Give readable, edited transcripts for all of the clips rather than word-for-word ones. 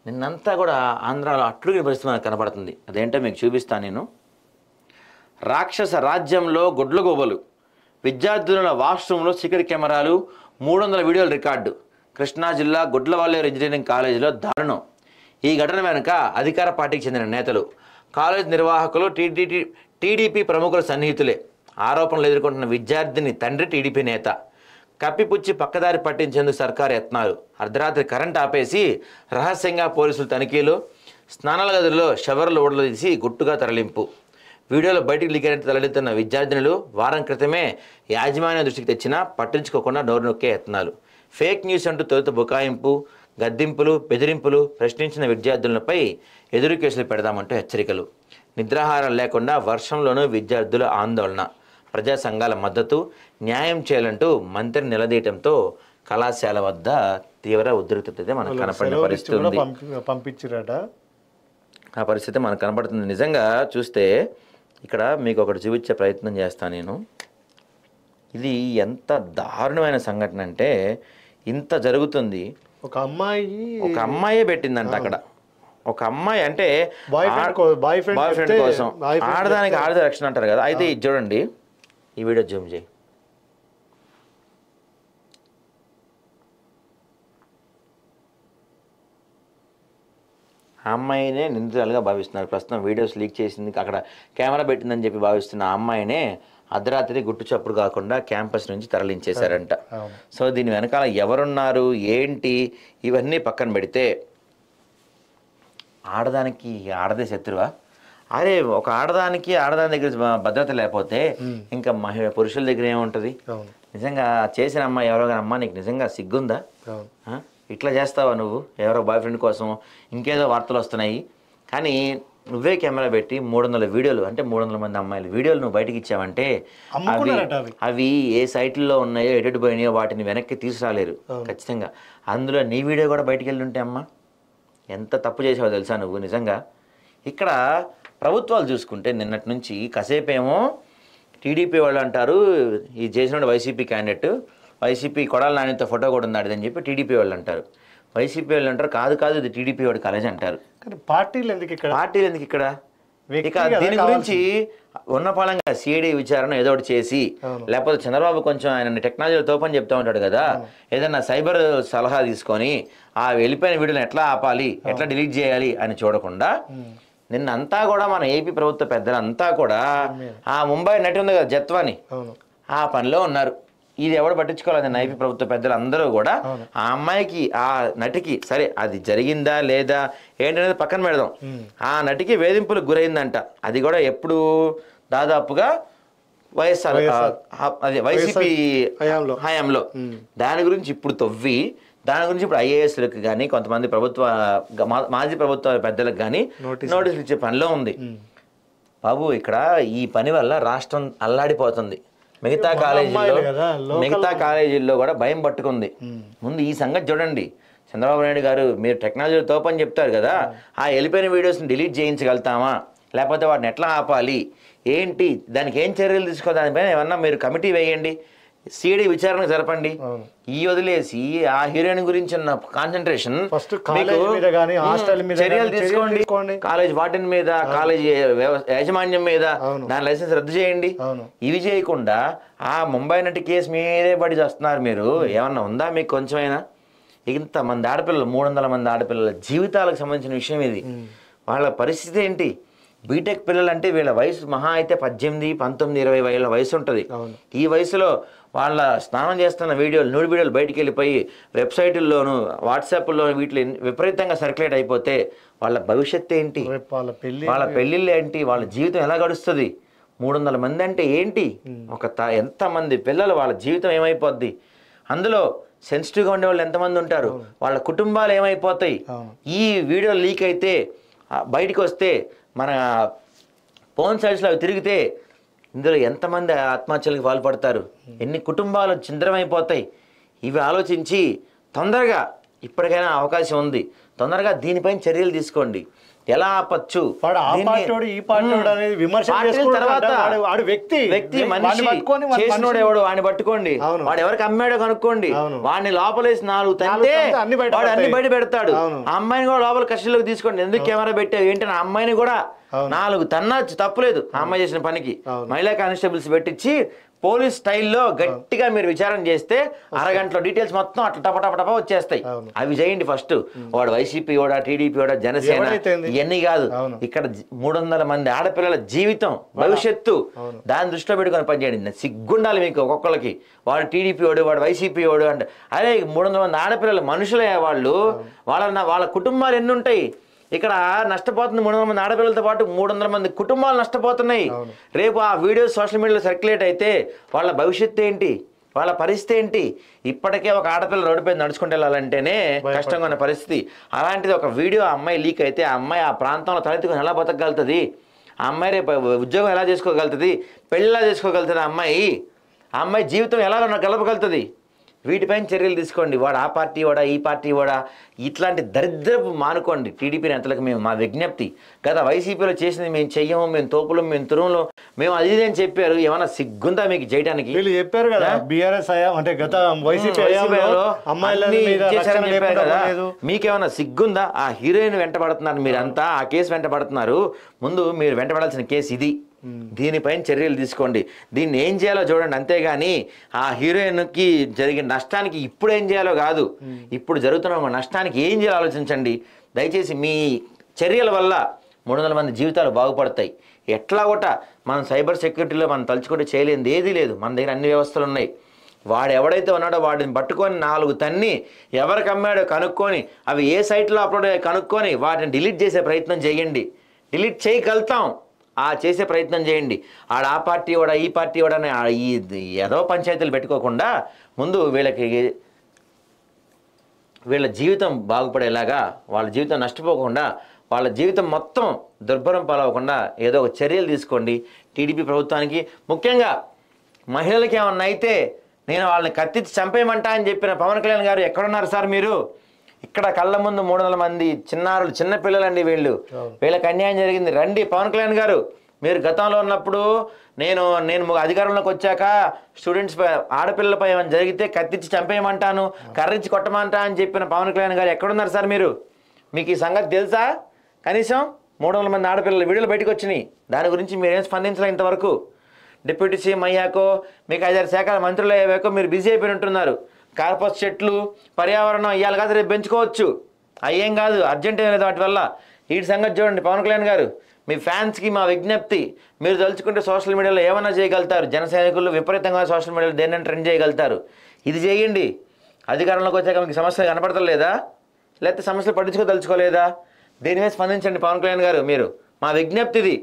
నిన్నంతా కూడా ఆంధ్రాలో అట్లుగిన పరిస్థితి మనకు కనపడుతుంది. అదేంటో మీకు చూపిస్తాను నేను. రాక్షస రాజ్యంలో గుడ్లగూబలు, విద్యార్థుల వాష్రూమ్లో సీక్రెట్ కెమెరాలు, 300 వీడియోల రికార్డు. కృష్ణా జిల్లా గుడ్లవల్లేరు ఇంజనీరింగ్ కాలేజీలో దారుణం. ఈ ఘటన వెనుక అధికార పార్టీకి చెందిన నేతలు, కాలేజ్ నిర్వాహకులు, టీడీపీ ప్రముఖుల సన్నిహితులే. ఆరోపణలు ఎదుర్కొంటున్న విద్యార్థిని తండ్రి టీడీపీ నేత. కప్పిపుచ్చి పక్కదారి పట్టించేందుకు సర్కారు యత్నాలు. అర్ధరాత్రి కరెంట్ ఆపేసి రహస్యంగా పోలీసులు తనిఖీలు. స్నానాల గదుల్లో షవర్లు ఓడదీసి గుట్టుగా తరలింపు. వీడియోలో బయటికి లీకైనట్టు తరలిస్తున్న విద్యార్థినులు వారం క్రితమే యాజమాన్య దృష్టికి తెచ్చినా పట్టించుకోకుండా నోరు నొక్కే యత్నాలు. ఫేక్ న్యూస్ అంటూ తొలుత బుకాయింపు, గద్దింపులు, బెదిరింపులు, ప్రశ్నించిన విద్యార్థులపై ఎదురు కేసులు పెడదామంటూ హెచ్చరికలు. నిద్రాహారం లేకుండా వర్షంలోనూ విద్యార్థుల ఆందోళన. ప్రజా సంఘాల మద్దతు, న్యాయం చేయాలంటూ మంత్రి నిలదీయటంతో కళాశాల వద్ద తీవ్ర ఉద్రిక్తత మనకు కనపడిన పరిస్థితి ఉంది. ఆ పరిస్థితి మనకు కనపడుతుంది. నిజంగా చూస్తే ఇక్కడ మీకు ఒకటి చూపించే ప్రయత్నం చేస్తాను నేను. ఇది ఎంత దారుణమైన సంఘటన అంటే, ఇంత జరుగుతుంది. ఒక అమ్మాయే పెట్టిందంట అక్కడ. ఒక అమ్మాయి అంటే బాయ్ ఫ్రెండ్ కోసం, ఆడదానికి ఆడద రక్షణ అంటారు కదా. అయితే ఇది చూడండి, ఈ వీడియో జూమ్ చేయి. ఆ అమ్మాయినే నిందితురాలుగా భావిస్తున్నారు. ప్రస్తుతం వీడియోస్ లీక్ చేసింది, అక్కడ కెమెరా పెట్టిందని చెప్పి భావిస్తున్న ఆ అమ్మాయినే అర్ధరాత్రి గుట్టు చప్పుడు కాకుండా క్యాంపస్ నుంచి తరలించేశారంట. సో దీని వెనకాల ఎవరున్నారు ఏంటి ఇవన్నీ పక్కన పెడితే, ఆడదానికి ఆడదే శత్రువా? అరే, ఒక ఆడదానికి ఆడదాని దగ్గర భద్రత లేకపోతే ఇంకా పురుషుల దగ్గర ఏముంటుంది? నిజంగా చేసిన అమ్మాయి ఎవరో కానీ, అమ్మ నీకు నిజంగా సిగ్గుందా? ఇట్లా చేస్తావా నువ్వు? ఎవరో బాయ్ ఫ్రెండ్ కోసం ఇంకేదో వార్తలు వస్తున్నాయి కానీ నువ్వే కెమెరా పెట్టి 300 వీడియోలు, అంటే 300 మంది అమ్మాయిలు వీడియోలు నువ్వు బయటకి ఇచ్చావంటే అవి ఏ సైట్లలో ఉన్నాయో ఎటు పోయినాయో వాటిని వెనక్కి తీసుకురాలేరు ఖచ్చితంగా. అందులో నీ వీడియో కూడా బయటికి వెళ్ళి ఉంటే అమ్మ ఎంత తప్పు చేసావో తెలుసా నువ్వు నిజంగా. ఇక్కడ ప్రభుత్వాలు చూసుకుంటే నిన్నటి నుంచి కాసేపేమో టీడీపీ వాళ్ళు అంటారు ఈ చేసిన వైసీపీ క్యాండిడేట్, వైసీపీ కొడాల నానితో ఫోటో కూడా ఉందాడని చెప్పి టీడీపీ వాళ్ళు అంటారు. వైసీపీ వాళ్ళు అంటారు కాదు ఇది టీడీపీ వాడి కాలేజ్ అంటారు. పార్టీలు ఎందుకు ఇక్కడ? ఇక దీని గురించి ఉన్నపాలంగా సిఐడి విచారణ ఏదో ఒకటి చేసి, లేకపోతే చంద్రబాబు కొంచెం ఆయన టెక్నాలజీలో తోపని చెప్తా ఉంటాడు కదా, ఏదన్నా సైబర్ సలహా తీసుకొని ఆ వెళ్ళిపోయిన వీడియోని ఎట్లా ఆపాలి, ఎట్లా డిలీట్ చేయాలి అని చూడకుండా నిన్నంతా కూడా మన ఏపీ ప్రభుత్వ పెద్దలంతా కూడా ఆ ముంబై నటి ఉంది కదా జత్వాని, ఆ పనిలో ఉన్నారు. ఇది ఎవడు పట్టించుకోవాలి? ఏపీ ప్రభుత్వ పెద్దలు అందరూ కూడా ఆ అమ్మాయికి, ఆ నటికి, సరే అది జరిగిందా లేదా ఏంటనేది పక్కన పెడదాం, ఆ నటికి వేధింపులకు గురైందంట. అది కూడా ఎప్పుడు దాదాపుగా వైఎస్ఆర్ అదే వైసీపీ హయాంలో. దాని గురించి ఇప్పుడు తవ్వి దాని గురించి ఇప్పుడు ఐఏఎస్లకు కానీ కొంతమంది మాజీ ప్రభుత్వ పెద్దలకు కానీ నోటీసులు ఇచ్చే పనిలో ఉంది. బాబు ఇక్కడ ఈ పని వల్ల రాష్ట్రం అల్లాడిపోతుంది. మిగతా కాలేజీల్లో కూడా భయం పట్టుకుంది. ముందు ఈ సంగతి చూడండి. చంద్రబాబు నాయుడు గారు మీరు టెక్నాలజీలో తోపని చెప్తారు కదా, ఆ వెళ్ళిపోయిన వీడియోస్ని డిలీట్ చేయించగలుగుతామా, లేకపోతే వాటిని ఎట్లా ఆపాలి ఏంటి, దానికి ఏం చర్యలు తీసుకో, దానిపైన ఏమన్నా మీరు కమిటీ వేయండి, సిఐడి విచారణ జరపండి. ఈ వదిలేసి ఆ హీరోయిన్ గురించి ఉన్న కాన్సన్ట్రేషన్ చర్యలు తీసుకోండి. కాలేజ్ వార్డెన్ మీద, కాలేజ్ యాజమాన్యం మీద దాని లైసెన్స్ రద్దు చేయండి. ఇవి చేయకుండా ఆ ముంబై నటి కేసు మీదే పడి చేస్తున్నారు. మీరు ఏమన్నా ఉందా మీకు కొంచెమైనా? ఇంతమంది ఆడపిల్లలు, 300 మంది ఆడపిల్లల జీవితాలకు సంబంధించిన విషయం ఇది. వాళ్ళ పరిస్థితి ఏంటి? బీటెక్ పిల్లలు అంటే వీళ్ళ వయసు మహా అయితే 18, 19, 20 ఏళ్ళ వయసు ఉంటుంది. ఈ వయసులో వాళ్ళ స్నానం చేస్తున్న వీడియోలు, న్యూడ్ వీడియోలు బయటికి వెళ్ళిపోయి వెబ్సైట్ల్లోనూ వాట్సాప్లోనూ వీటిలో విపరీతంగా సర్క్యులేట్ అయిపోతే వాళ్ళ భవిష్యత్తు ఏంటి? వాళ్ళ పెళ్ళిళ్ళు ఏంటి? వాళ్ళ జీవితం ఎలా గడుస్తుంది? 300 మంది అంటే ఏంటి? ఎంతమంది పిల్లలు, వాళ్ళ జీవితం ఏమైపోద్ది? అందులో సెన్సిటివ్గా ఉండే వాళ్ళు ఎంతమంది ఉంటారు? వాళ్ళ కుటుంబాలు ఏమైపోతాయి? ఈ వీడియో లీక్ అయితే బయటికి వస్తే మన ఫోన్ సైడ్స్లో అవి తిరిగితే ఇందులో ఎంతమంది ఆత్మహత్యలకు పాల్పడతారు? ఎన్ని కుటుంబాలు ఛిద్రమైపోతాయి? ఇవి ఆలోచించి తొందరగా, ఇప్పటికైనా అవకాశం ఉంది, తొందరగా దీనిపైన చర్యలు తీసుకోండి. ఎలా ఆపచ్చు వాడు ఆ పార్టీవాడు ఈ పార్టీవాడు అనేది విమర్శ తర్వాత వ్యక్తి మనిషి చేసినోడు ఎవడు వాడిని పట్టుకోండి, వాడు ఎవరికి అమ్మాడో కనుక్కోండి, వాడిని లోపలేసి 4 తంటే వాడు అన్ని బయట పెడతాడు. ఆ అమ్మాయిని కూడా లోపల కస్టడీలోకి తీసుకోండి, ఎందుకు కెమెరా పెట్టావు ఏంటి, ఆ అమ్మాయిని కూడా 4 తన్నచ్చు, తప్పులేదు ఆ అమ్మాయి చేసిన పనికి. మహిళా కానిస్టేబుల్స్ పెట్టించి పోలీస్ స్టైల్లో గట్టిగా మీరు విచారణ చేస్తే అరగంటలో డీటెయిల్స్ మొత్తం అట్లా టపటపటప వచ్చేస్తాయి. అవి చేయండి ఫస్ట్. వాడు వైసీపీ వాడా, టీడీపీ వాడా, జనసేన, ఇవన్నీ కాదు. ఇక్కడ 300 మంది ఆడపిల్లల జీవితం, భవిష్యత్తు, దాన్ని దృష్టిలో పెట్టుకొని పనిచేయండి. సిగ్గుండాలి మీకు ఒక్కొక్కరికి. వాడు టీడీపీ వాడు, వాడు వైసీపీ వాడు అంటే, అరే 300 మంది ఆడపిల్లలు మనుషులే వాళ్ళు, వాళ్ళ కుటుంబాలు ఎన్ని ఉంటాయి. ఇక్కడ నష్టపోతుంది 300 మంది ఆడపిల్లలతో పాటు 300 మంది కుటుంబాలు నష్టపోతున్నాయి. రేపు ఆ వీడియో సోషల్ మీడియాలో సర్క్యులేట్ అయితే వాళ్ళ భవిష్యత్తు ఏంటి, వాళ్ళ పరిస్థితి ఏంటి? ఇప్పటికే ఒక ఆడపిల్ల రోడ్డుపై నడుచుకుంటూ వెళ్ళాలంటేనే కష్టంగా ఉన్న పరిస్థితి. అలాంటిది ఒక వీడియో అమ్మాయి లీక్ అయితే ఆ అమ్మాయి ఆ ప్రాంతంలో తలెత్తుకొని ఎలా బతకగలుగుతుంది? ఆ అమ్మాయి రేపు ఉద్యోగం ఎలా చేసుకోగలుగుతుంది? పెళ్ళి ఎలా చేసుకోగలుగుతుంది? ఆ అమ్మాయి జీవితం ఎలా గలపగలుగుతుంది? వీటిపైన చర్యలు తీసుకోండి. వాడు ఆ పార్టీ వాడా, ఈ పార్టీ వాడా, ఇట్లాంటి దరిద్రపు మానుకోండి. టీడీపీ నేతలకు మేము మా విజ్ఞప్తి, గత వైసీపీలో చేసింది మేము చెయ్యము, మేము తోపులు, మేము తురుములు, మేము అది అని చెప్పారు. ఏమన్నా సిగ్గుందా మీకు చేయడానికి? వీళ్ళు చెప్పారు కదా బీఆర్ఎస్ అంటే గత వైసీపీ చేశారని చెప్పారు కదా. మీకేమన్నా సిగ్గుందా? ఆ హీరోయిన్ వెంటబడుతున్నారు మీరంతా, ఆ కేసు వెంటబడుతున్నారు. ముందు మీరు వెంటబడాల్సిన కేసు ఇది. దీనిపైన చర్యలు తీసుకోండి. దీన్ని ఏం చేయాలో చూడండి, అంతేగాని ఆ హీరోయిన్కి జరిగిన నష్టానికి ఇప్పుడు ఏం చేయాలో కాదు, ఇప్పుడు జరుగుతున్న నష్టానికి ఏం చేయాలో ఆలోచించండి. దయచేసి మీ చర్యల వల్ల 300 మంది జీవితాలు బాగుపడతాయి. ఎట్లా కూడా మనం సైబర్ సెక్యూరిటీలో మనం తలుచుకుంటే చేయలేనిది ఏదీ లేదు. మన దగ్గర అన్ని వ్యవస్థలు ఉన్నాయి. వాడు ఎవడైతే ఉన్నాడో వాడిని పట్టుకొని 4 తన్ని ఎవరికి అమ్మాడో కనుక్కొని, అవి ఏ సైట్లో అప్లోడ్ అయ్యో కనుక్కొని వాటిని డిలీట్ చేసే ప్రయత్నం చేయండి. డిలీట్ చేయగలుగుతాం, ఆ చేసే ప్రయత్నం చేయండి. ఆడ ఆ పార్టీ వాడా, ఈ పార్టీ వాడా ఈ ఏదో పంచాయతీలు పెట్టుకోకుండా ముందు వీళ్ళ జీవితం బాగుపడేలాగా, వాళ్ళ జీవితం నష్టపోకుండా, వాళ్ళ జీవితం మొత్తం దుర్భరం పాలవకుండా ఏదో ఒక చర్యలు తీసుకోండి. టీడీపీ ప్రభుత్వానికి ముఖ్యంగా మహిళలకి ఏమన్నా అయితే నేను వాళ్ళని కత్తిచ్చి చంపేయమంటా అని చెప్పిన పవన్ కళ్యాణ్ గారు ఎక్కడున్నారు సార్ మీరు? ఇక్కడ కళ్ళ ముందు 300 మంది చిన్నారులు, చిన్న పిల్లలండి వీళ్ళకి అన్యాయం జరిగింది. రండి పవన్ కళ్యాణ్ గారు, మీరు గతంలో ఉన్నప్పుడు నేను అధికారంలోకి వచ్చాక స్టూడెంట్స్ ఆడపిల్లలపై ఏమైనా జరిగితే కత్తిచ్చి చంపేయమంటాను, కర్రించి కొట్టమంటా అని చెప్పిన పవన్ కళ్యాణ్ గారు ఎక్కడున్నారు సార్ మీరు? మీకు ఈ సంగతి తెలుసా? కనీసం 300 మంది ఆడపిల్లల వీడియోలు బయటకు వచ్చినాయి, దాని గురించి మీరేం స్పందించలే ఇంతవరకు. డిప్యూటీ సీఎం అయ్యాకో, మీకు 5-6 శాఖల మంత్రులు అయ్యాకో మీరు బిజీ అయిపోయి ఉంటున్నారు. కార్పస్ చెట్లు, పర్యావరణం ఇవాళ కాదు రేపు పెంచుకోవచ్చు, అయ్యేం కాదు, అర్జెంట్ ఏం లేదు వాటి వల్ల. వీటి సంగతి చూడండి పవన్ కళ్యాణ్ గారు. మీ ఫ్యాన్స్కి మా విజ్ఞప్తి, మీరు తలుచుకుంటే సోషల్ మీడియాలో ఏమైనా చేయగలుగుతారు. జన సైనికులు విపరీతంగా సోషల్ మీడియాలో దేన్నైనా ట్రెండ్ చేయగలుగుతారు. ఇది చేయండి. అధికారంలోకి వచ్చాక మీకు సమస్యలు కనపడతలేదా? లేకపోతే సమస్యలు పట్టించుకోదలుచుకోలేదా? దీని మీద స్పందించండి పవన్ కళ్యాణ్ గారు. మీరు మా విజ్ఞప్తి ఇది,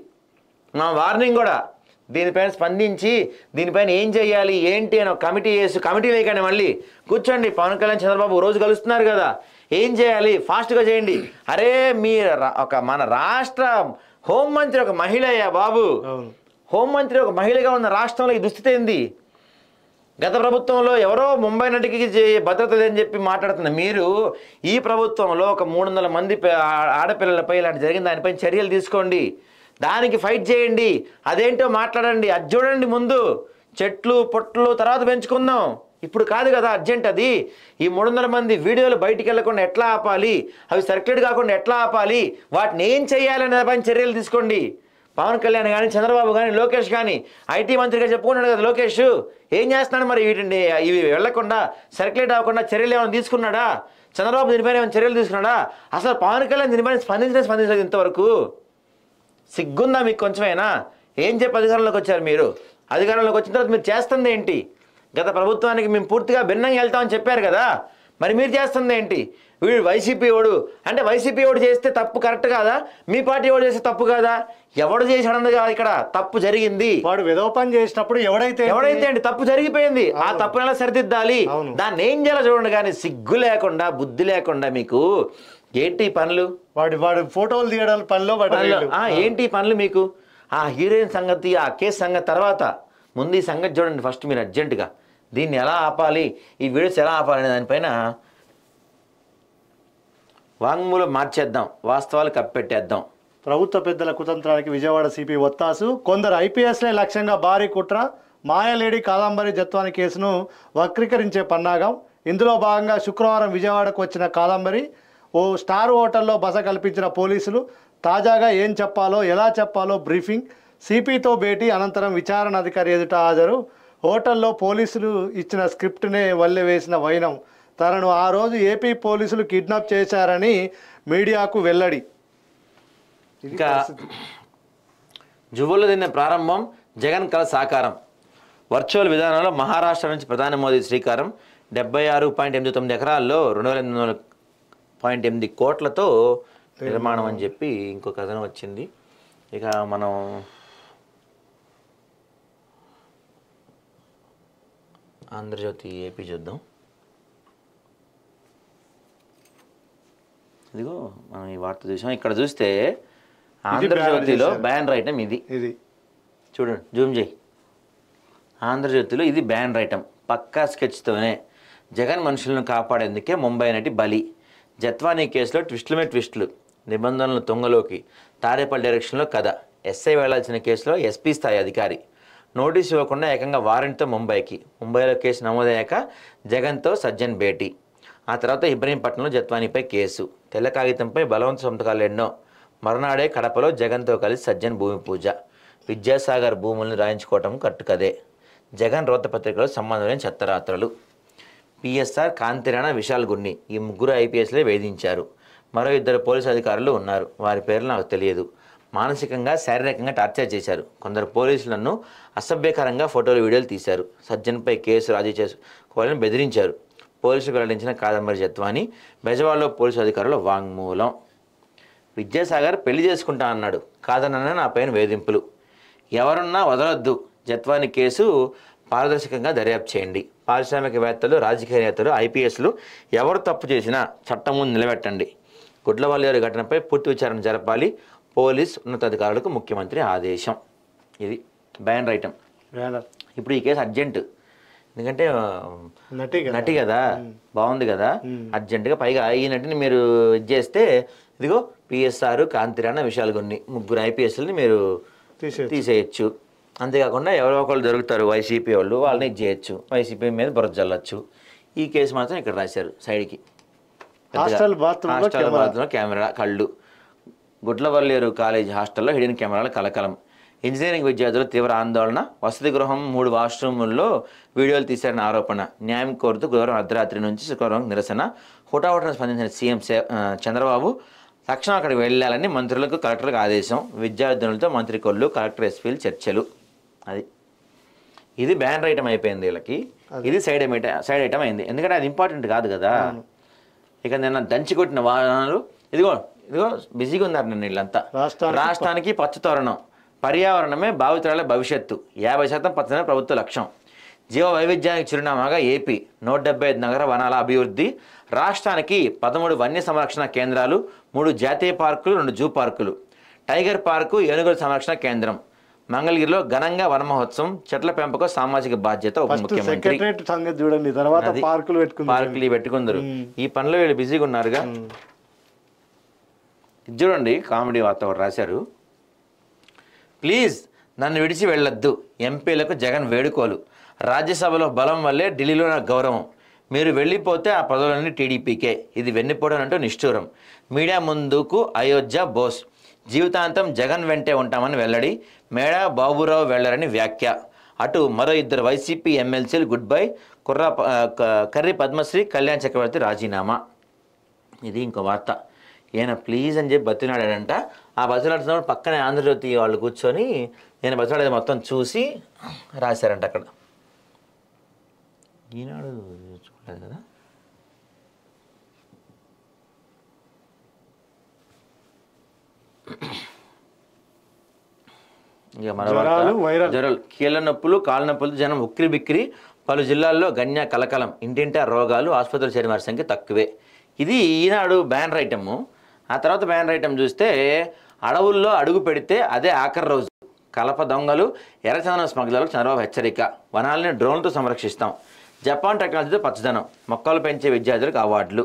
మా వార్నింగ్ కూడా. దీనిపైన స్పందించి దీనిపైన ఏం చేయాలి ఏంటి అని ఒక కమిటీ వేయకండి. మళ్ళీ కూర్చోండి. పవన్ కళ్యాణ్, చంద్రబాబు రోజు కలుస్తున్నారు కదా, ఏం చేయాలి ఫాస్ట్గా చేయండి. అరే మన రాష్ట్ర హోంమంత్రి ఒక మహిళ అయ్యా బాబు, హోంమంత్రి ఒక మహిళగా ఉన్న రాష్ట్రంలో ఈ దుస్థితి ఏంది? గత ప్రభుత్వంలో ఎవరో ముంబై నటికి భద్రత లేదని చెప్పి మాట్లాడుతున్నారు మీరు. ఈ ప్రభుత్వంలో ఒక 300 మంది ఆడపిల్లలపై ఇలాంటి జరిగిన దానిపై చర్యలు తీసుకోండి, దానికి ఫైట్ చేయండి. అదేంటో మాట్లాడండి, అది చూడండి. ముందు చెట్లు పొట్లు తర్వాత పెంచుకుందాం, ఇప్పుడు కాదు కదా అర్జెంట్. అది ఈ 300 మంది వీడియోలు బయటికి వెళ్లకుండా ఎట్లా ఆపాలి, అవి సర్క్యులేట్ కాకుండా ఎట్లా ఆపాలి, వాటిని ఏం చేయాలనే దానిపైన చర్యలు తీసుకోండి. పవన్ కళ్యాణ్ కానీ, చంద్రబాబు కానీ, లోకేష్ కానీ, ఐటీ మంత్రిగా చెప్పుకున్నాడు కదా లోకేష్, ఏం చేస్తున్నాడు మరి? ఇవి వెళ్లకుండా సర్క్యులేట్ అవ్వకుండా చర్యలు ఏమైనా తీసుకున్నాడా? చంద్రబాబు దీనిపైన ఏమైనా చర్యలు తీసుకున్నాడా? అసలు పవన్ కళ్యాణ్ దీనిపైన స్పందించలేదు ఇంతవరకు. సిగ్గుందా మీకు కొంచెమైనా? ఏం చెప్పి అధికారంలోకి వచ్చారు మీరు? అధికారంలోకి వచ్చిన తర్వాత మీరు చేస్తుంది ఏంటి? గత ప్రభుత్వానికి మేము పూర్తిగా భిన్నంగా వెళ్తామని చెప్పారు కదా, మరి మీరు చేస్తుంది ఏంటి? వీడు వైసీపీ ఓడు అంటే వైసీపీ ఓడు చేస్తే తప్పు కరెక్ట్ కాదా? మీ పార్టీ ఓడు చేస్తే తప్పు కాదా? ఎవడు చేసాడన్నది కాదు ఇక్కడ, తప్పు జరిగింది. వాడు విధవ పని చేసినప్పుడు ఎవడైతే అండి తప్పు జరిగిపోయింది, ఆ తప్పును ఎలా సరిదిద్దాలి, దాన్ని ఏం చేయాలో చూడండి. కానీ సిగ్గు లేకుండా, బుద్ధి లేకుండా మీకు ఏంటి పనులు? వాడు ఫోటోలు తీయడం పనిలో ఏంటి పనులు మీకు? ఆ హీరోయిన్ సంగతి, ఆ కేసు సంగతి తర్వాత, ముందు ఈ సంగతి చూడండి ఫస్ట్ మీరు అర్జెంటుగా. దీన్ని ఎలా ఆపాలి, ఈ వీడియోస్ ఎలా ఆపాలి అనే దానిపైన వాంగ్మూలం మార్చేద్దాం, వాస్తవాలు కప్పెట్టేద్దాం. ప్రభుత్వ పెద్దల కుతంత్రానికి విజయవాడ సిపి ఒత్తాసు. కొందరు ఐపీఎస్లే లక్ష్యంగా భారీ కుట్ర. మాయాలేడి కాదంబరి జత్వాని కేసును వక్రీకరించే పన్నాగం. ఇందులో భాగంగా శుక్రవారం విజయవాడకు వచ్చిన కాదంబరి ఓ స్టార్ హోటల్లో బస కల్పించిన పోలీసులు తాజాగా ఏం చెప్పాలో ఎలా చెప్పాలో బ్రీఫింగ్. సిపితో భేటీ అనంతరం విచారణ అధికారి ఎదుట హాజరు. హోటల్లో పోలీసులు ఇచ్చిన స్క్రిప్ట్నే వల్లె వేసిన వైనం. తనను ఆ రోజు ఏపీ పోలీసులు కిడ్నాప్ చేశారని మీడియాకు వెల్లడి. ఇంకా జువ్వలు తిన్న ప్రారంభం, జగన్ కల సాకారం. వర్చువల్ విధానంలో మహారాష్ట్ర నుంచి ప్రధాని మోదీ శ్రీకారం. 76.89 ఎకరాల్లో 208.8 కోట్లతో నిర్మాణం అని చెప్పి ఇంకో కథనం వచ్చింది. ఇక మనం ఆంధ్రజ్యోతి ఏపీ చూద్దాం. ఇదిగో మనం ఈ వార్త చూసాం. ఇక్కడ చూస్తే ఆంధ్రజ్యోతిలో బ్యానర్ ఐటమ్ ఇది చూడండి, జూమ్ చేయి. ఆంధ్రజ్యోతిలో ఇది బ్యానర్ ఐటమ్. పక్కా స్కెచ్తోనే జగన్ మనుషులను కాపాడేందుకే ముంబై నటి బలి. జత్వానీ కేసులో ట్విస్టుల మీద ట్విస్టులు, నిబంధనలు తొంగలోకి, తాడేపల్లి డైరెక్షన్లో కథ. ఎస్ఐ వెళ్లాల్సిన కేసులో ఎస్పీ స్థాయి అధికారి. నోటీసు ఇవ్వకుండా ఏకంగా వారెంట్తో ముంబైకి. ముంబైలో కేసు నమోదయ్యాక జగన్తో సజ్జన్ భేటీ. ఆ తర్వాత ఇబ్రహీంపట్నంలో జత్వానీపై కేసు. తెల్ల కాగితంపై బలవంత సంతకాలు ఎన్నో. మరునాడే కడపలో జగన్తో కలిసి సజ్జన్ భూమి పూజ. విద్యాసాగర్ భూముల్ని రాయించుకోవటం కట్టుకదే. జగన్ రోతపత్రికలో సంబంధం లేని చెత్తరాత్రలు. పిఎస్ఆర్, కాంతిరాణ, విశాల్ గున్ని ఈ ముగ్గురు ఐపీఎస్లే వేధించారు. మరో 2 పోలీసు అధికారులు ఉన్నారు. వారి పేర్లు నాకు తెలియదు. మానసికంగా, శారీరకంగా టార్చర్ చేశారు. కొందరు పోలీసులను అసభ్యకరంగా ఫోటోలు, వీడియోలు తీశారు. సజ్జన్పై కేసు రాజీ చేసుకోవాలని బెదిరించారు. పోలీసులు వెల్లడించిన కాదంబరి జత్వాని. బెజవాడలో పోలీసు అధికారుల వాంగ్మూలం. విద్యాసాగర్ పెళ్లి చేసుకుంటా అన్నాడు, కాదన్న నా పైన వేధింపులు. ఎవరున్నా వదలొద్దు. జత్వాని కేసు పారదర్శకంగా దర్యాప్తు చేయండి. పారిశ్రామికవేత్తలు, రాజకీయ నేతలు, ఐపీఎస్లు ఎవరు తప్పు చేసినా చట్టం ముందు నిలబెట్టండి. గుడ్లవల్లేరు ఘటనపై పూర్తి విచారణ జరపాలి. పోలీస్ ఉన్నతాధికారులకు ముఖ్యమంత్రి ఆదేశం. ఇది బ్యానర్ ఐటమ్. ఇప్పుడు ఈ కేసు అర్జెంటు, ఎందుకంటే నటి కదా, బాగుంది కదా, అర్జెంటుగా. పైగా ఈ నటిని మీరు ఇది చేస్తే ఇదిగో పిఎస్ఆర్, కాంతిరాణ, విశాల్ గున్ని ముగ్గురు ఐపీఎస్ని మీరు తీసేయచ్చు. అంతేకాకుండా ఎవరో ఒకళ్ళు దొరుకుతారు వైసీపీ వాళ్ళు, వాళ్ళని ఇది చేయొచ్చు. వైసీపీ మీద బురద జల్లచ్చు. ఈ కేసు మాత్రం ఇక్కడ రాశారు సైడ్కి. హాస్టల్ బాత్రూంలో కెమెరా కళ్ళు. గుడ్లవల్లేరు కాలేజీ హాస్టల్లో హిడెన్ కెమెరాల కలకలం. ఇంజనీరింగ్ విద్యార్థులు తీవ్ర ఆందోళన. వసతి గృహం 3 వాష్రూముల్లో వీడియోలు తీశారన్న ఆరోపణ. న్యాయం కోరుతూ గురువారం అర్ధరాత్రి నుంచి శుక్రవారం నిరసన. హుటాహుటిన స్పందించిన సీఎం చంద్రబాబు తక్షణం అక్కడికి వెళ్ళాలని మంత్రులకు, కలెక్టర్లకు ఆదేశం. విద్యార్థులతో మంత్రి కొల్లు, కలెక్టర్, ఎస్పీలు చర్చలు. అది ఇది బ్యానర్ ఐటమ్ అయిపోయింది వీళ్ళకి. ఇది సైడ్ ఐటమ్ అయింది, ఎందుకంటే అది ఇంపార్టెంట్ కాదు కదా. ఇక నిన్న దంచి కొట్టిన వాహనాలు ఇదిగో బిజీగా ఉన్నారు నిన్న వీళ్ళంతా. రాష్ట్రానికి పచ్చతోరణం. పర్యావరణమే భావితరాల భవిష్యత్తు. 50% పచ్చదనం ప్రభుత్వ లక్ష్యం. జీవ వైవిధ్యానికి చిరునామాగా ఏపీ. 175 నగర వనాల అభివృద్ధి. రాష్ట్రానికి 13 వన్య సంరక్షణ కేంద్రాలు, 3 జాతీయ పార్కులు, 2 జూ పార్కులు, టైగర్ పార్కు, ఏనుగుల సంరక్షణ కేంద్రం. మంగళగిరిలో ఘనంగా వన మహోత్సవం. చెట్ల పెంపకం సామాజిక బాధ్యత. ఉప ముఖ్యమంత్రి పార్కులు పెట్టుకుందరు. ఈ పనిలో వీళ్ళు బిజీగా ఉన్నారుగా. చూడండి, కామెడీ వార్త రాశారు. ప్లీజ్ నన్ను విడిచి వెళ్ళొద్దు. ఎంపీలకు జగన్ వేడుకోలు. రాజ్యసభలో బలం వల్లే ఢిల్లీలో నాకు గౌరవం. మీరు వెళ్ళిపోతే ఆ పదవులన్నీ టీడీపీకే. ఇది వెన్నుపోవడం అంటూ నిష్ఠూరం. మీడియా ముందుకు అయోధ్య బోస్. జీవితాంతం జగన్ వెంటే ఉంటామని వెల్లడి. మేడా బాబురావు వెళ్లరని వ్యాఖ్య. అటు మరో 2 వైసీపీ ఎమ్మెల్సీలు గుడ్ బై. కర్రి పద్మశ్రీ, కళ్యాణ్ చక్రవర్తి రాజీనామా. ఇది ఇంకో వార్త. ఈయన ప్లీజ్ అని చెప్పి బతిలాడాడంట. ఆ బతిలాడుతున్నప్పుడు పక్కనే ఆంధ్రజ్యోతి వాళ్ళు కూర్చొని నేను బతిలాడేది మొత్తం చూసి రాశారంట అక్కడ. ఈనాడు చూడలేదు కదా. ఇక జ్వరాలు, కీళ్ళ నొప్పులు, కాళ్ళ నొప్పులు, జనం ఉక్కిరి బిక్కిరి. పలు జిల్లాల్లో గన్య కలకలం. ఇంటింటా రోగాలు, ఆసుపత్రులు చేరిన వారి సంఖ్య తక్కువే. ఇది ఈనాడు బ్యానర్ ఐటమ్. ఆ తర్వాత బ్యానర్ ఐటమ్ చూస్తే అడవుల్లో అడుగు పెడితే అదే ఆఖరి రోజు. కలప దొంగలు, ఎర్రచందనం స్మగ్లర్లకు చంద్రబాబు హెచ్చరిక. వనాలని డ్రోన్లతో సంరక్షిస్తాం. జపాన్ టెక్నాలజీతో పచ్చదనం. మొక్కలు పెంచే విద్యార్థులకు అవార్డులు.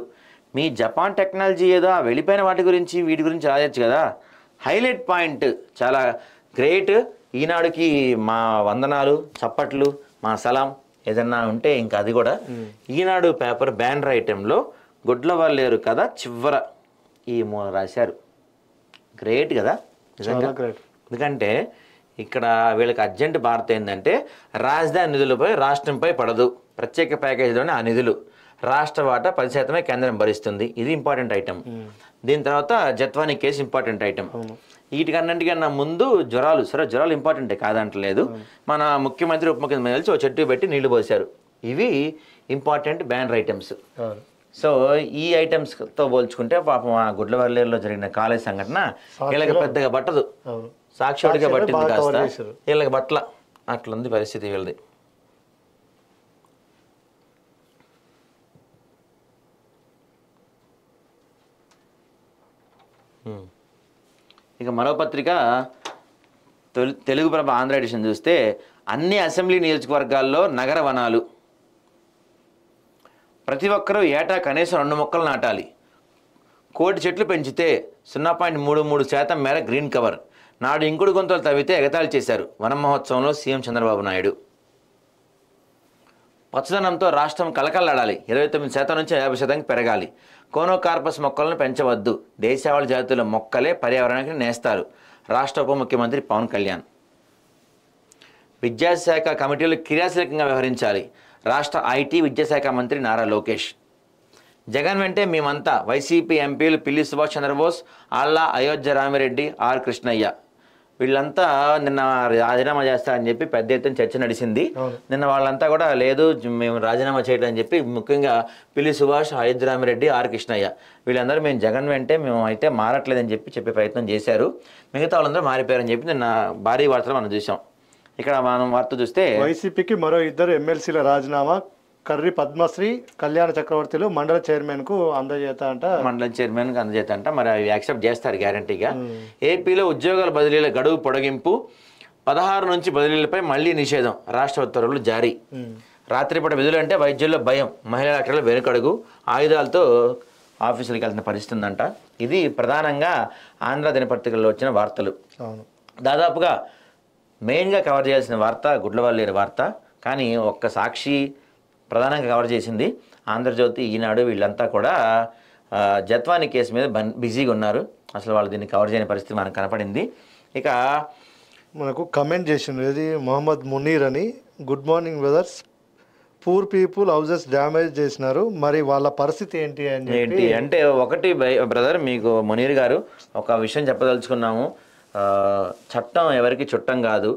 మీ జపాన్ టెక్నాలజీ ఏదో వెళ్ళిపోయిన వాటి గురించి వీటి గురించి రాయొచ్చు కదా. హైలైట్ పాయింట్ చాలా గ్రేట్. ఈనాడుకి మా వందనాలు, చప్పట్లు, మా సలాం ఏదన్నా ఉంటే ఇంకా అది కూడా. ఈనాడు పేపర్ బ్యానర్ ఐటెంలో గుడ్లవల్లేరు కదా చివర ఈ రాశారు. గ్రేట్ కదా నిజంగా. ఎందుకంటే ఇక్కడ వీళ్ళకి అర్జెంట్ భారత ఏంటంటే రాజధాని నిధులపై రాష్ట్రంపై పడదు, ప్రత్యేక ప్యాకేజీలోనే ఆ నిధులు రాష్ట్ర వాటా 10% కేంద్రం భరిస్తుంది. ఇది ఇంపార్టెంట్ ఐటమ్. దీని తర్వాత జత్వానీ కేసు ఇంపార్టెంట్ ఐటమ్. వీటికన్నింటికన్నా ముందు జ్వరాలు. సరే జ్వరాలు ఇంపార్టెంటే కాదంటలేదు. మన ముఖ్యమంత్రి ఉప ముఖ్యమంత్రి కలిసి ఒక చెట్టు పెట్టి నీళ్లు పోశారు. ఇవి ఇంపార్టెంట్ బ్యానర్ ఐటమ్స్. సో ఈ ఐటమ్స్తో పోల్చుకుంటే పాపం ఆ గుడ్లవల్లేరులో జరిగిన కాలేజ్ సంఘటన వీళ్ళకి పెద్దగా పట్టదు. సాక్షిగా పట్టింది కాస్త, వీళ్ళకి బట్ల అట్లుంది పరిస్థితి వీళ్ళది. ఇక మరో పత్రిక తెలుగు ప్రభ ఆంధ్ర ఎడిషన్ చూస్తే అన్ని అసెంబ్లీ నియోజకవర్గాల్లో నగర వనాలు, ప్రతి ఒక్కరూ ఏటా కనీసం 2 మొక్కలు నాటాలి, 1 కోటి చెట్లు పెంచితే 0.33% మేర గ్రీన్ కవర్, నాడు ఇంకుడు గుంతలు తవ్వితే ఎగతాళి చేశారు వన మహోత్సవంలో సీఎం చంద్రబాబు నాయుడు. పచ్చదనంతో రాష్ట్రం కలకల్లాడాలి, 29% నుంచి 50% పెరగాలి, కోనోకార్పస్ మొక్కలను పెంచవద్దు, దేశావళి జాతుల మొక్కలే పర్యావరణానికి నేస్తారు, రాష్ట్ర ఉప ముఖ్యమంత్రి పవన్ కళ్యాణ్. విద్యాశాఖ కమిటీలు క్రియాశీలకంగా వ్యవహరించాలి, రాష్ట్ర ఐటీ విద్యాశాఖ మంత్రి నారా లోకేష్. జగన్ వెంటే మేమంతా, వైసీపీ ఎంపీలు పిల్లి సుభాష్ చంద్రబోస్, ఆళ్ల అయోధ్య రామిరెడ్డి, ఆర్ కృష్ణయ్య వీళ్ళంతా నిన్న రాజీనామా చేస్తారని చెప్పి పెద్ద ఎత్తున చర్చ నడిచింది. నిన్న వాళ్ళంతా కూడా లేదు మేము రాజీనామా చేయడం అని చెప్పి, ముఖ్యంగా పిల్లి సుభాష్, అయోధ్య రామిరెడ్డి, ఆర్ కృష్ణయ్య వీళ్ళందరూ మేము జగన్ వెంటే మేము అయితే మారట్లేదని చెప్పే ప్రయత్నం చేశారు. మిగతా వాళ్ళందరూ మారిపోయారని చెప్పి నిన్న భారీ వార్తలు మనం చూసాం. ఇక్కడ మనం వార్త చూస్తే వైసీపీకి మరో 2 ఎమ్మెల్సీల రాజీనామా, కర్రి పద్మశ్రీ, కళ్యాణ చక్రవర్తిలు మండల చైర్మన్కు అందజేత అంట. మరి అవి యాక్సెప్ట్ చేస్తారు గ్యారంటీగా. ఏపీలో ఉద్యోగాల బదిలీల గడువు పొడిగింపు, 16 నుంచి బదిలీలపై మళ్లీ నిషేధం, రాష్ట్ర ఉత్తర్వులు జారీ. రాత్రిపూట విధులు అంటే వైద్యుల్లో భయం, మహిళా డాక్టర్లు వెనుకడుగు, ఆయుధాలతో ఆఫీసులకు వెళ్తున్న పరిస్థితి ఉందంట. ఇది ప్రధానంగా ఆంధ్ర దినపత్రికల్లో వచ్చిన వార్తలు. దాదాపుగా మెయిన్గా కవర్ చేయాల్సిన వార్త గుడ్లవల్లేరు వార్త, కానీ ఒక్క సాక్షి ప్రధానంగా కవర్ చేసింది. ఆంధ్రజ్యోతి, ఈనాడు వీళ్ళంతా కూడా జత్వానీ కేసు మీద బిజీగా ఉన్నారు. అసలు వాళ్ళు దీన్ని కవర్ చేయని పరిస్థితి మనకు కనపడింది. ఇక మనకు కమెంట్ చేసిండ్రు, ఇది మొహమ్మద్ మునీర్ అని, good morning brothers, poor people houses damage చేసినారు, మరి వాళ్ళ పరిస్థితి ఏంటి అంటే ఒకటి బ్రదర్, మీకు మునీర్ గారు ఒక విషయం చెప్పదలుచుకున్నాము. చట్టం ఎవరికి చుట్టం కాదు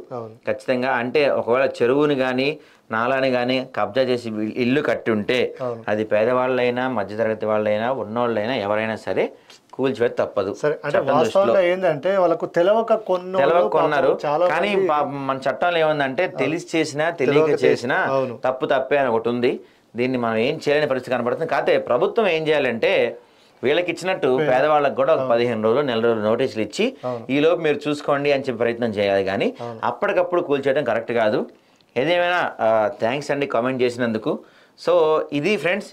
ఖచ్చితంగా. అంటే ఒకవేళ చెరువుని కానీ నాలాని కానీ కబ్జా చేసి ఇల్లు కట్టి ఉంటే అది పేదవాళ్ళైనా మధ్యతరగతి వాళ్ళైనా ఉన్నోళ్ళైనా ఎవరైనా సరే కూల్చివేత తప్పదు. ఏంటంటే వాళ్ళకు తెలవక కొన్నారు. కానీ మన చట్టంలో ఏముందంటే తెలిసి చేసినా తెలియక చేసినా తప్పే అని ఒకటి ఉంది. దీన్ని మనం ఏం చేయలేని పరిస్థితి కనబడుతుంది. కాకపోతే ప్రభుత్వం ఏం చేయాలంటే వీళ్ళకి ఇచ్చినట్టు పేదవాళ్ళకి కూడా ఒక 15 రోజులు 4 రోజులు నోటీసులు ఇచ్చి ఈలోపు మీరు చూసుకోండి అని చెప్పి ప్రయత్నం చేయాలి. కానీ అప్పటికప్పుడు కూల్చేయడం కరెక్ట్ కాదు. ఏదేమైనా థ్యాంక్స్ అండి కామెంట్ చేసినందుకు. సో ఇది ఫ్రెండ్స్,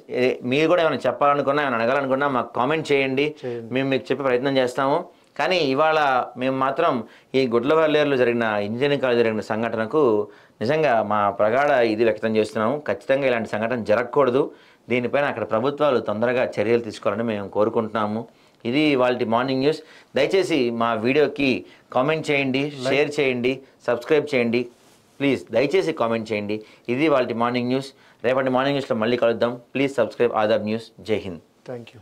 మీరు కూడా ఏమైనా చెప్పాలనుకున్నా ఏమైనా అడగాలనుకున్నా మాకు కామెంట్ చేయండి, మేము మీకు చెప్పే ప్రయత్నం చేస్తాము. కానీ ఇవాళ మేము మాత్రం ఈ గుడ్లవల్లేరులో జరిగిన ఇంజనీరింగ్ కాలేజ్ జరిగిన సంఘటనకు నిజంగా మా ప్రగాఢ ఇది వ్యక్తం చేస్తున్నాము. ఖచ్చితంగా ఇలాంటి సంఘటన జరగకూడదు. దీనిపైన అక్కడ ప్రభుత్వాలు తొందరగా చర్యలు తీసుకోవాలని మేము కోరుకుంటున్నాము. ఇది వాళ్ళ మార్నింగ్ న్యూస్. దయచేసి మా వీడియోకి కామెంట్ చేయండి, షేర్ చేయండి, సబ్స్క్రైబ్ చేయండి. ప్లీజ్ దయచేసి కామెంట్ చేయండి. ఇది వాళ్ళ మార్నింగ్ న్యూస్. రేపటి మార్నింగ్ న్యూస్లో మళ్ళీ కలుద్దాం. Please subscribe Aadab news. జై హింద్. Thank you.